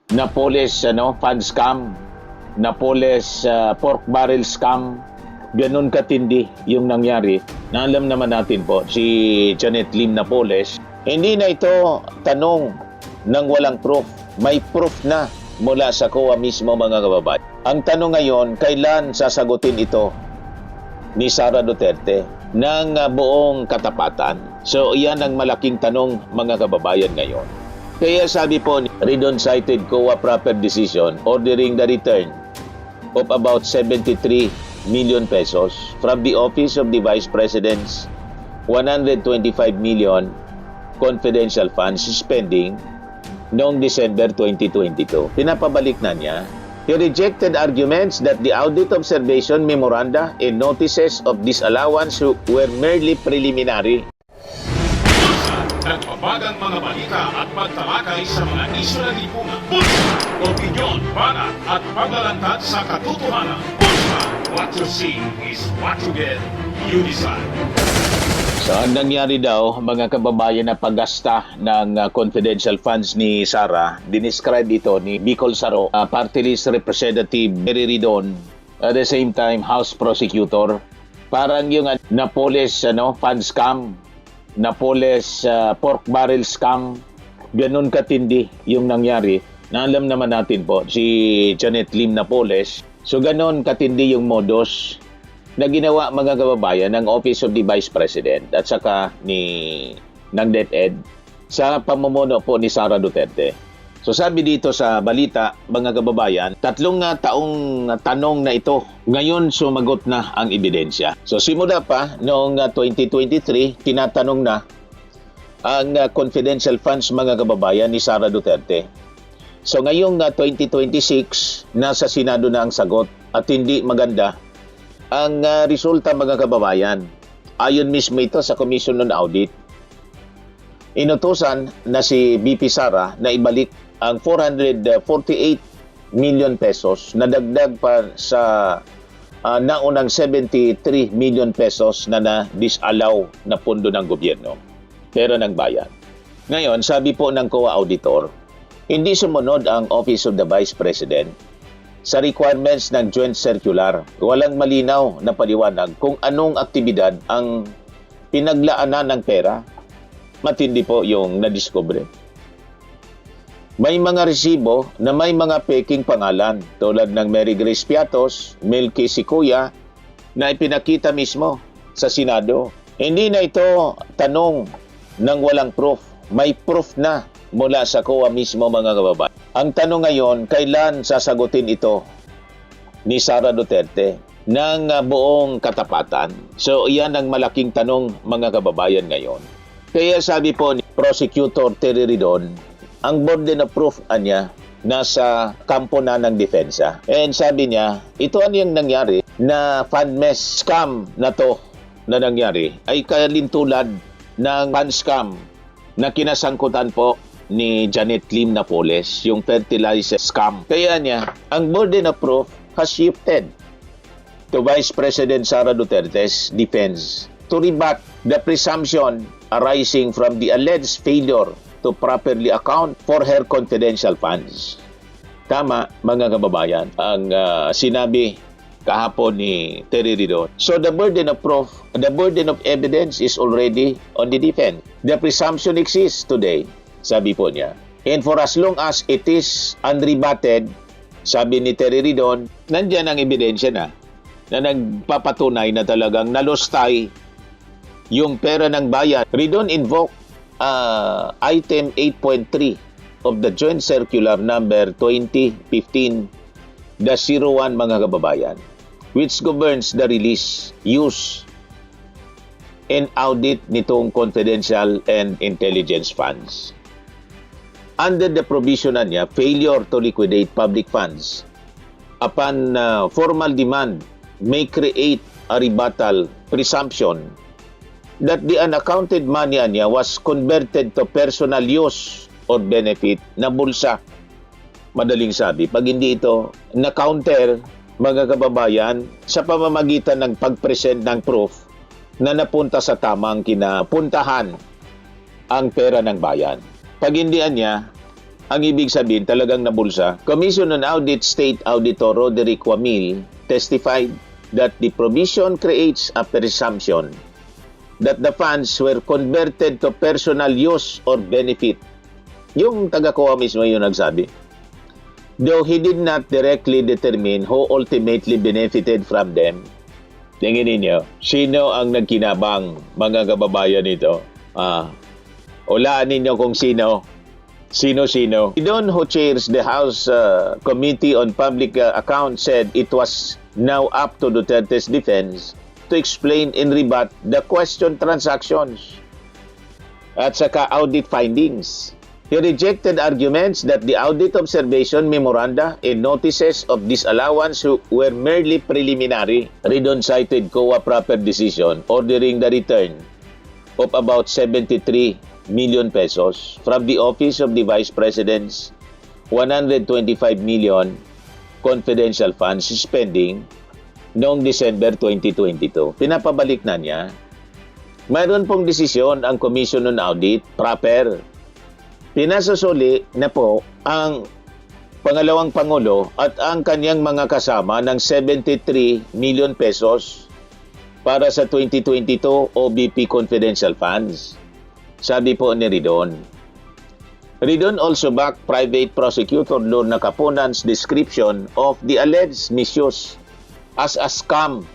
Napoles fund scam, Napoles pork barrel scam, ganun katindi yung nangyari. Na alam naman natin po, si Janet Lim Napoles, hindi na ito tanong ng walang proof. May proof na mula sa COA mismo, mga kababayan. Ang tanong ngayon, kailan sasagutin ito ni Sara Duterte ng buong katapatan? So iyan ang malaking tanong, mga kababayan, ngayon. Kaya sabi po, Ridon cited COA proper decision ordering the return of about 73 million pesos from the Office of the Vice President's 125 million confidential funds spending noong December 2022. Pinapabalik na niya. He rejected arguments that the audit observation memoranda and notices of disallowance were merely preliminary. Nagbabagang mga balita at pagtalakay sa mga isyu ng lipunan. Bulsa! Opinyon, banat at paglalantad sa katotohanan. Bulsa! What you see is what you get. You decide. So, ang nangyari daw, mga kababayan, na paggasta ng confidential funds ni Sara, dinescribe ito ni Bicol Saro, party list representative Mary Ridon, at the same time House Prosecutor. Parang yung Napoles fund scam, Napoles pork barrel scam, ganun katindi yung nangyari. Na alam naman natin po, si Janet Lim Napoles. So ganun katindi yung modus na ginawa, mga kababayan, ng Office of the Vice President at saka ng DepEd sa pamumuno po ni Sara Duterte. So sabi dito sa balita, mga kababayan, 3 taong tanong na ito. Ngayon sumagot na ang ebidensya. So simula pa noong 2023, tinatanong na ang confidential funds, mga kababayan, ni Sara Duterte. So ngayong 2026, nasa Senado na ang sagot at hindi maganda ang resulta, mga kababayan. Ayon mismo ito sa Commission on Audit, inutusan na si VP Sara na ibalik ang 448 million pesos na dagdag pa sa naunang 73 million pesos na na-disallow na pondo ng gobyerno, pera ng bayan. Ngayon, sabi po ng COA Auditor, hindi sumunod ang Office of the Vice President sa requirements ng Joint Circular. Walang malinaw na paliwanag kung anong aktibidad ang pinaglaanan ng pera. Matindi po yung nadiskubre. May mga resibo na may mga peking pangalan tulad ng Mary Grace Piatos, Milky Sikuya na ipinakita mismo sa Senado. Hindi na ito tanong ng walang proof. May proof na mula sa COA mismo, mga kababayan. Ang tanong ngayon, kailan sasagutin ito ni Sara Duterte ng buong katapatan? So iyan ang malaking tanong, mga kababayan, ngayon. Kaya sabi po ni Prosecutor Terry Ridon, ang burden of proof niya nasa kampo na ng depensa. And sabi niya, ito yung nangyari na FundMess scam na to na nangyari ay kalintulad ng fund scam na kinasangkutan po ni Janet Lim Napoles, yung fertilizer scam. Kaya niya, ang burden of proof has shifted to Vice President Sara Duterte's defense to rebut the presumption arising from the alleged failure to properly account for her confidential funds. Tama, mga kababayan, ang sinabi kahapon ni Terry Ridon. So the burden of proof, the burden of evidence is already on the defense. The presumption exists today, sabi po niya. And for as long as it is unrebutted, sabi ni Terry Ridon, nandiyan ang ebidensya na nagpapatunay na talagang nalustay yung pera ng bayan. Ridon invoked item 8.3 of the Joint Circular number 2015-01, mga kababayan, which governs the release, use, and audit nitong confidential and intelligence funds. Under the provision niya, failure to liquidate public funds upon formal demand may create a rebuttal presumption that the unaccounted money niya was converted to personal use or benefit na bulsa. Madaling sabi, pag hindi ito na-counter, mga kababayan, sa pamamagitan ng pag-present ng proof na napunta sa tamang kinapuntahan ang pera ng bayan. Pag hindi niya, Ang ibig sabihin, talagang nabulsa. Commission on Audit State Auditor Roderick Wamil testified that the provision creates a presumption that the funds were converted to personal use or benefit. Yung taga-COA mismo yung nagsabi. Though he did not directly determine who ultimately benefited from them. Tingin ninyo, sino ang nagkinabang, mga kababayan nito? Ulaan ninyo kung sino. Sino-sino. Don, who chairs the House Committee on Public Accounts, said it was now up to Duterte's defense to explain and rebut the question transactions at saka audit findings. He rejected arguments that the audit observation memoranda and notices of disallowance were merely preliminary. Ridon cited COA proper decision ordering the return of about 73 million pesos from the Office of the Vice President's 125 million confidential funds spending noong December 2022. Pinapabalik na niya. Mayroon pong desisyon ang Commission on Audit, proper. Pinasasuli na po ang pangalawang Pangulo at ang kanyang mga kasama ng 73 million pesos para sa 2022 OBP confidential funds. Sabi po ni Ridon. Ridon also backed private prosecutor Lorna Caponan's description of the alleged misuse as a scam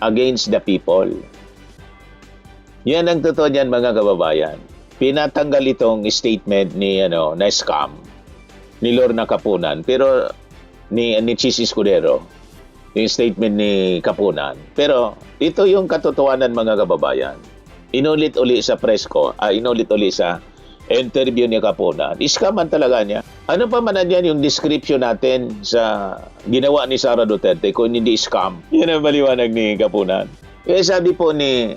against the people. Yan ang totoo niyan, mga kababayan. Pinatanggal itong statement ni na scam ni Lorna Caponan, pero ni Chis Escudero, yung statement ni Caponan. Pero ito yung katotohanan, mga kababayan. Inulit uli sa press ko, inulit uli sa interview ni Caponan. Iskaman talaga niya. Ano pa man yan yung description natin sa ginawa ni Sara Duterte kung hindi scam? Yan ang maliwanag ni Caponan. Kaya sabi po ni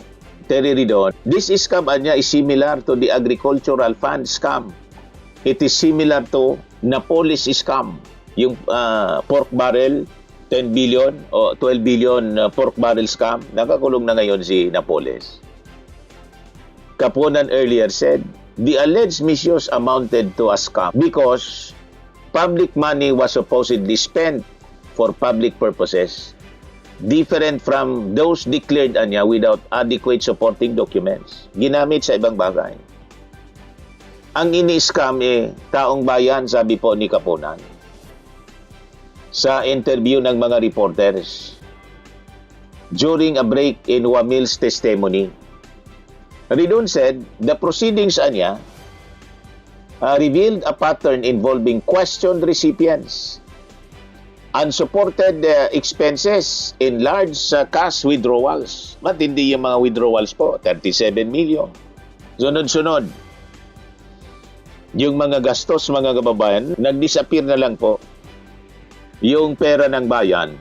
Terry Ridon, this scam niya is similar to the agricultural fund scam. It is similar to Napoles scam. Yung pork barrel, 10 billion o 12 billion pork barrel scam. Nakakulong na ngayon si Napoles. Caponan earlier said, the alleged misuse amounted to a scam because public money was supposedly spent for public purposes, different from those declared anya without adequate supporting documents, ginamit sa ibang bagay. Ang ini-scam taong bayan, sabi po ni Caponan sa interview ng mga reporters during a break in Wamil's testimony. Ridon said the proceedings anya revealed a pattern involving questioned recipients, unsupported expenses, in large cash withdrawals. Matindi yung mga withdrawals po, 37 million. Sunod-sunod. Yung mga gastos, mga kababayan, nag-disappear na lang po. Yung pera ng bayan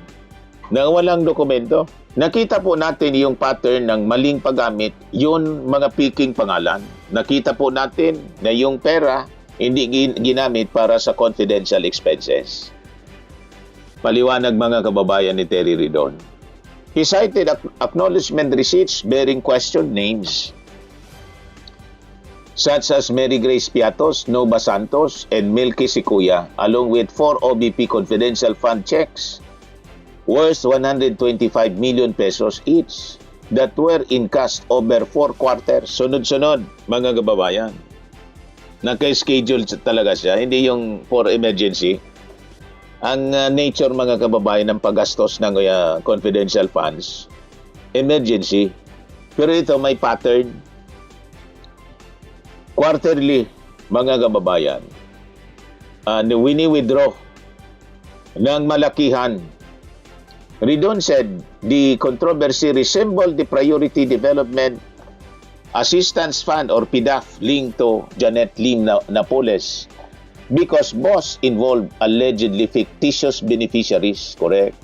na walang dokumento. Nakita po natin yung pattern ng maling paggamit, yun mga peking pangalan. Nakita po natin na yung pera hindi ginamit para sa confidential expenses. Maliwanag, mga kababayan, ni Terry Ridon. He cited acknowledgement receipts bearing questioned names such as Mary Grace Piatos, Nova Santos, and Milky Sikuya, along with 4 OBP confidential fund checks worth 125 million pesos each that were encashed over 4 quarters. Sunod-sunod, mga kababayan. Naka-schedule talaga siya, hindi yung for emergency. Ang nature, mga kababayan, ng paggastos ng confidential funds, emergency. Pero ito may pattern. Quarterly, mga kababayan, wini-withdraw ng malakihan. Ridon said the controversy resembled the Priority Development Assistance Fund or PDAF linked to Janet Lim Napoles because both involved allegedly fictitious beneficiaries, correct,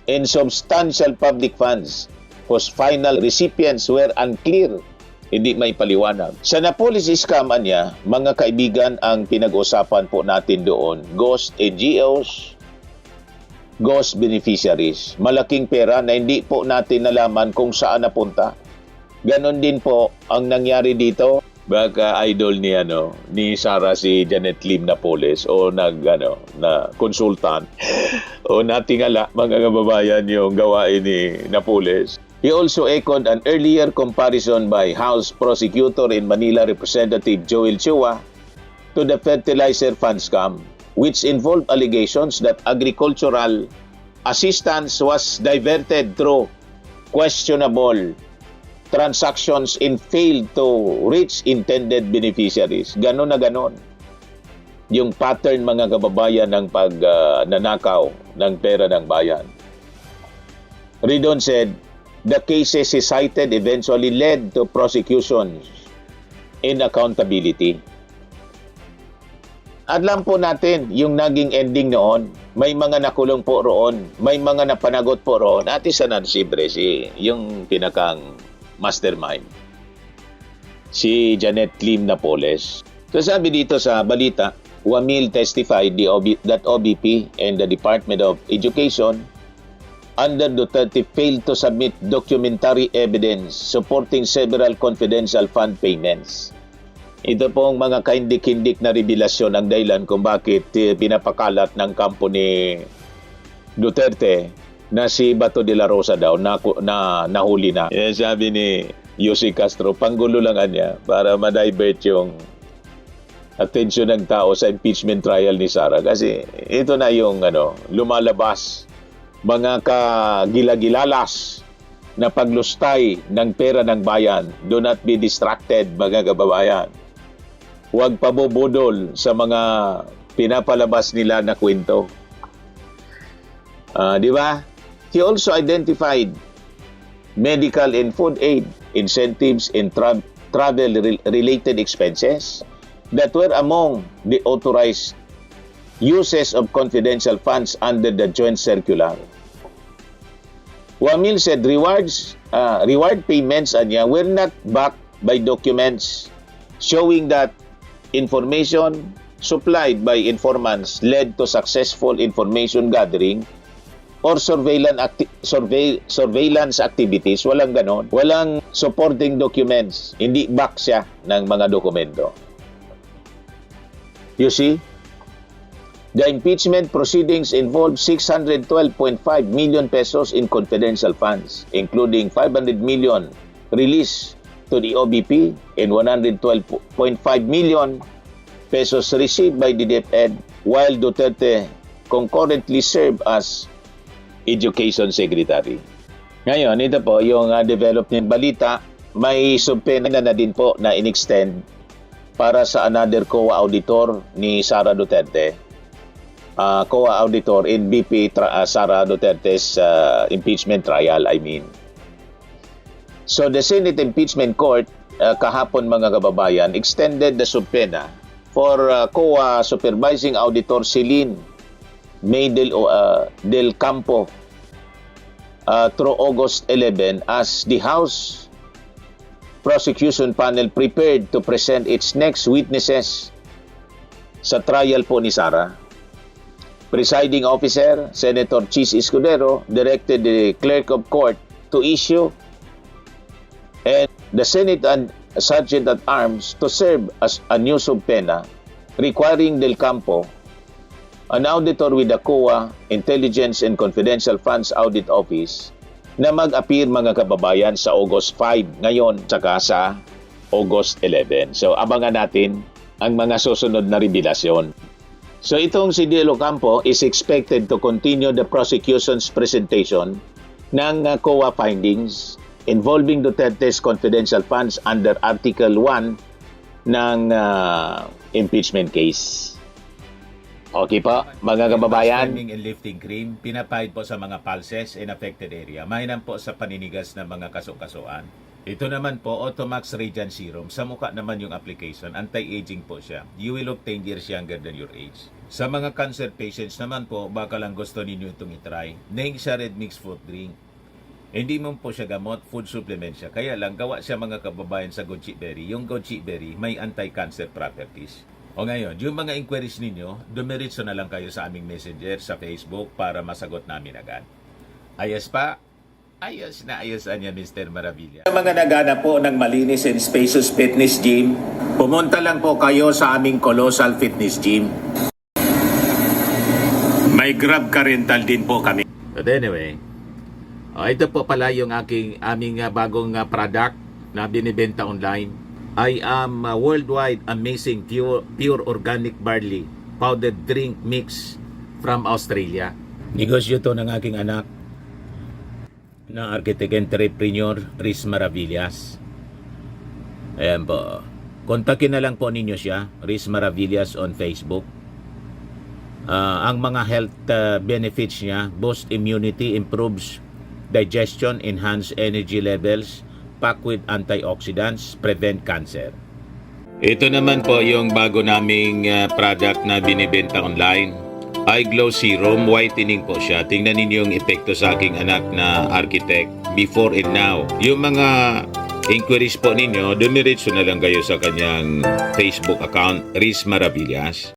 and substantial public funds whose final recipients were unclear, hindi may paliwanag. Sa Napoles scam niya, mga kaibigan, ang pinag-usapan po natin doon, ghost NGOs, ghost beneficiaries. Malaking pera na hindi po natin nalaman kung saan napunta. Ganon din po ang nangyari dito. Baka idol ni Sarah si Janet Lim Napoles o na consultant o natingala mga kababayan yung gawain ni Napoles. He also echoed an earlier comparison by House Prosecutor in Manila Representative Joel Chua to the fertilizer fund scam, which involved allegations that agricultural assistance was diverted through questionable transactions and failed to reach intended beneficiaries. Ganon na ganon. Yung pattern mga kababayan ng nanakaw ng pera ng bayan. Ridon said, the cases he cited eventually led to prosecutions and accountability. Alam po natin yung naging ending noon. May mga nakulong po roon, may mga napanagot po roon. At isa na siyempre yung pinakang mastermind, si Janet Lim Napoles. So sabi dito sa balita, Wamil testified that OBP and the Department of Education under Duterte failed to submit documentary evidence supporting several confidential fund payments. Ito pong mga kahindik-hindik na revelasyon ang dahilan kung bakit pinapakalat ng kampo ni Duterte na si Bato de la Rosa daw na nahuli na. Sabi ni Yossi Castro, panggulo lang niya para ma-divert yung attention ng tao sa impeachment trial ni Sara. Kasi ito na yung lumalabas, mga kagilagilalas na paglustay ng pera ng bayan. Do not be distracted, mga kababayan. Huwag pabubudol sa mga pinapalabas nila na kwento. Di ba? He also identified medical and food aid, incentives, and travel-related expenses that were among the authorized uses of confidential funds under the joint circular. Wamil said reward payments were not backed by documents showing that information supplied by informants led to successful information gathering or surveillance activities. Walang ganon. Walang supporting documents. Hindi back siya ng mga dokumento. You see? The impeachment proceedings involved 612.5 million pesos in confidential funds, including 500 million released to the OBP and 112.5 million pesos received by the DepEd, while Duterte concurrently served as Education Secretary. Ngayon, ito po yung development balita. May subpena na din po na in-extend para sa another COA auditor ni Sara Duterte. COA auditor in BP Sara Duterte's impeachment trial, I mean. So the Senate Impeachment Court kahapon mga kababayan extended the subpoena for COA Supervising Auditor Celine May del Campo through August 11 as the House Prosecution Panel prepared to present its next witnesses sa trial po ni Sara. Presiding Officer Senator Chis Escudero directed the Clerk of Court to issue and the Senate and Sergeant at Arms to serve as a new subpoena requiring Del Campo, an auditor with the COA Intelligence and Confidential Funds Audit Office, na mag-appear mga kababayan sa August 5 ngayon saka sa August 11. So abangan natin ang mga susunod na revelasyon. So itong si Del Campo is expected to continue the prosecution's presentation ng COA findings involving Duterte's confidential funds under Article 1 ng impeachment case. Okay po, mga kababayan. Stemming and lifting cream, pinapahid po sa mga pulses in affected area. Mainam po sa paninigas ng mga kaso-kasuan. Ito naman po, Automax Radiant Serum. Sa mukha naman yung application, anti-aging po siya. You will look 10 years younger than your age. Sa mga cancer patients naman po, baka lang gusto ninyo itong itry. Neng siya red mixed fruit drink. Hindi mo po siya gamot, food supplement siya. Kaya lang, gawa siya mga kababayan sa goji berry. Yung goji berry may anti-cancer properties. O ngayon, yung mga inquiries ninyo, dumiritso na lang kayo sa aming messenger sa Facebook para masagot namin agad. Ayos pa, Ayos na ayos niya, Mr. Maravilla. Sa mga nagana po ng malinis and spacious fitness gym, pumunta lang po kayo sa aming Colossal Fitness Gym. May Grab car rental din po kami. But anyway, ito po pala yung aming bagong product na binibenta online. I am worldwide amazing pure organic barley powdered drink mix from Australia. Negosyo to ng aking anak na architect entrepreneur Riz Maravillas. Ayan po. Kontakin na lang po ninyo siya, Riz Maravillas on Facebook. Ang mga health benefits niya, boost immunity, improves digestion, enhance energy levels, packed with antioxidants, prevent cancer. Ito naman po yung bago naming product na binibenta online. Eye Glow Serum, whitening po siya. Tingnan ninyo yung epekto sa aking anak na architect before and now. Yung mga inquiries po ninyo, dumiretso na lang kayo sa kanyang Facebook account, Riz Maravillas.